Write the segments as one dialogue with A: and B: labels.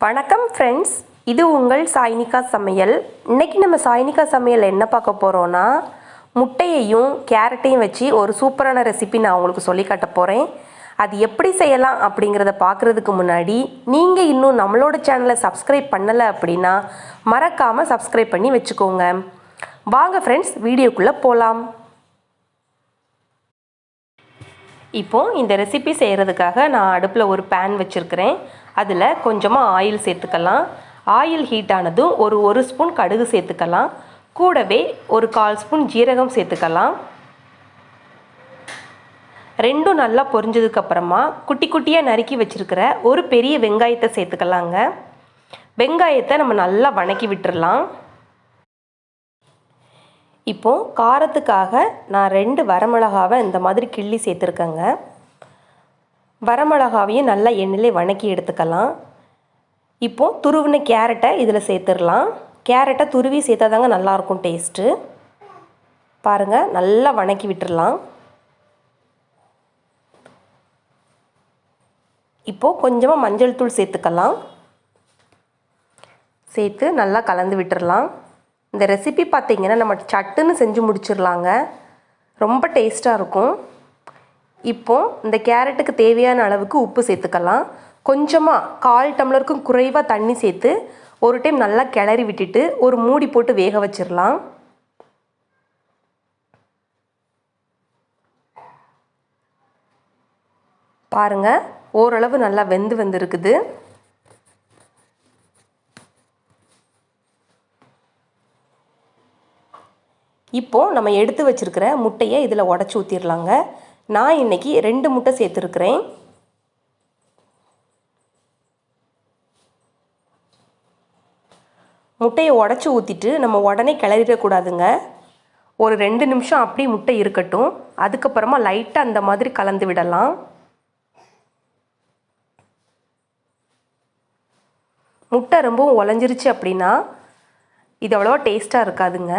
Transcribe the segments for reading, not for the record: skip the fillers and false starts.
A: வணக்கம் ஃப்ரெண்ட்ஸ், இது உங்கள் சாய்னிகா சமையல். இன்றைக்கி நம்ம சாய்னிகா சமையல் என்ன பார்க்க போகிறோன்னா, முட்டையையும் கேரட்டையும் வச்சு ஒரு சூப்பரான ரெசிபி நான் உங்களுக்கு சொல்லி காட்ட போகிறேன். அது எப்படி செய்யலாம் அப்படிங்கிறத பார்க்குறதுக்கு முன்னாடி நீங்கள் இன்னும் நம்மளோட சேனலை சப்ஸ்கிரைப் பண்ணலை அப்படின்னா மறக்காமல் சப்ஸ்கிரைப் பண்ணி வச்சுக்கோங்க. வாங்க ஃப்ரெண்ட்ஸ், வீடியோக்குள்ளே போகலாம். இப்போது இந்த ரெசிபி செய்கிறதுக்காக நான் அடுப்பில் ஒரு பேன் வச்சுருக்கிறேன். அதில் கொஞ்சமாக ஆயில் சேர்த்துக்கலாம். ஆயில் ஹீட் ஆனதும் ஒரு ஸ்பூன் கடுகு சேர்த்துக்கலாம். கூடவே ஒரு 1/4 ஸ்பூன் ஜீரகம் சேர்த்துக்கலாம். ரெண்டும் நல்லா பொரிஞ்சதுக்கப்புறமா குட்டி குட்டியாக நறுக்கி வச்சுருக்கிற ஒரு பெரிய வெங்காயத்தை சேர்த்துக்கலாங்க. வெங்காயத்தை நம்ம நல்லா வணக்கி விட்டுடலாம். இப்போது காரத்துக்காக நான் 2 வரமிளகாவை இந்த மாதிரி கிள்ளி சேர்த்துருக்கேங்க. வரமிளகாவையும் நல்லா எண்ணெயிலே வணக்கி எடுத்துக்கலாம். இப்போது துருவின கேரட்டை இதில் சேர்த்துடலாம். கேரட்டை துருவி சேர்த்தா தாங்க நல்லாயிருக்கும் டேஸ்ட்டு. பாருங்கள், நல்லா வணக்கி விட்டுடலாம். இப்போது கொஞ்சமாக மஞ்சள் தூள் சேர்த்துக்கலாம். சேர்த்து நல்லா கலந்து விட்டுடலாம். இந்த ரெசிபி பார்த்திங்கன்னா நம்ம சட்டுன்னு செஞ்சு முடிச்சிடலாங்க. ரொம்ப டேஸ்ட்டாக இருக்கும். இப்போது இந்த கேரட்டுக்கு தேவையான அளவுக்கு உப்பு சேர்த்துக்கலாம். கொஞ்சமாக 1/4 டம்ளருக்கும் குறைவாக தண்ணி சேர்த்து ஒரு டைம் நல்லா கிளறி விட்டுட்டு ஒரு மூடி போட்டு வேக வச்சிடலாம். பாருங்கள், ஓரளவு நல்லா வெந்து வந்துருக்குது. இப்போது நம்ம எடுத்து வச்சுருக்கிற முட்டையை இதில் உடச்சி ஊற்றிடலாங்க. நான் இன்றைக்கி 2 முட்டை சேர்த்துருக்குறேன். முட்டையை உடச்சி ஊற்றிட்டு நம்ம உடனே கிளறிடக்கூடாதுங்க. ஒரு 2 நிமிஷம் அப்படி முட்டை இருக்கட்டும். அதுக்கப்புறமா லைட்டாக அந்த மாதிரி கலந்து விடலாம். முட்டை ரொம்பவும் உலஞ்சிருச்சு அப்படின்னா இது அவ்வளோவா டேஸ்ட்டாக இருக்காதுங்க.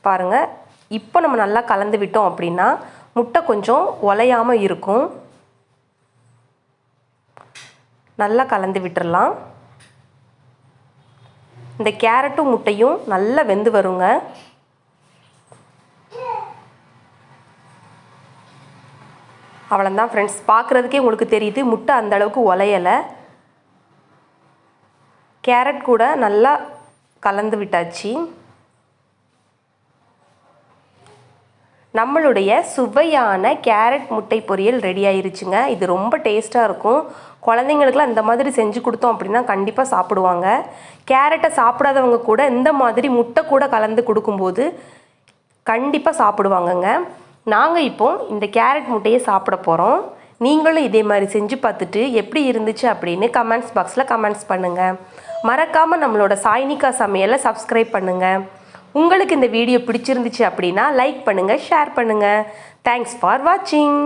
A: பாருங்கள், இப்போ நம்ம நல்லா கலந்து விட்டோம் அப்படின்னா முட்டை கொஞ்சம் உலையாமல் இருக்கும். நல்லா கலந்து விட்டுறலாம். இந்த கேரட்டும் முட்டையும் நல்லா வெந்து வருங்க. அவ்வளோதான் ஃப்ரெண்ட்ஸ், பார்க்குறதுக்கே உங்களுக்கு தெரியுது முட்டை அந்த அளவுக்கு உலையலை. கேரட் கூட நல்லா கலந்து விட்டாச்சு. நம்மளுடைய சுவையான கேரட் முட்டை பொரியல் ரெடி ஆயிருச்சுங்க. இது ரொம்ப டேஸ்ட்டாக இருக்கும். குழந்தைங்களுக்குலாம் இந்த மாதிரி செஞ்சு கொடுத்தோம் அப்படின்னா கண்டிப்பாக சாப்பிடுவாங்க. கேரட்டை சாப்பிடாதவங்க கூட இந்த மாதிரி முட்டை கூட கலந்து கொடுக்கும்போது கண்டிப்பாக சாப்பிடுவாங்கங்க. நாங்கள் இப்போது இந்த கேரட் முட்டையை சாப்பிட போகிறோம். நீங்களும் இதே மாதிரி செஞ்சு பார்த்துட்டு எப்படி இருந்துச்சு அப்படின்னு கமெண்ட்ஸ் பாக்ஸில் கமெண்ட்ஸ் பண்ணுங்கள். மறக்காமல் நம்மளோட சாய்னிகா சமையலை சப்ஸ்கிரைப் பண்ணுங்கள். உங்களுக்கு இந்த வீடியோ பிடிச்சிருந்துச்சு அப்படின்னா லைக் பண்ணுங்கள், ஷேர் பண்ணுங்கள். தேங்க்ஸ் ஃபார் வாட்சிங்.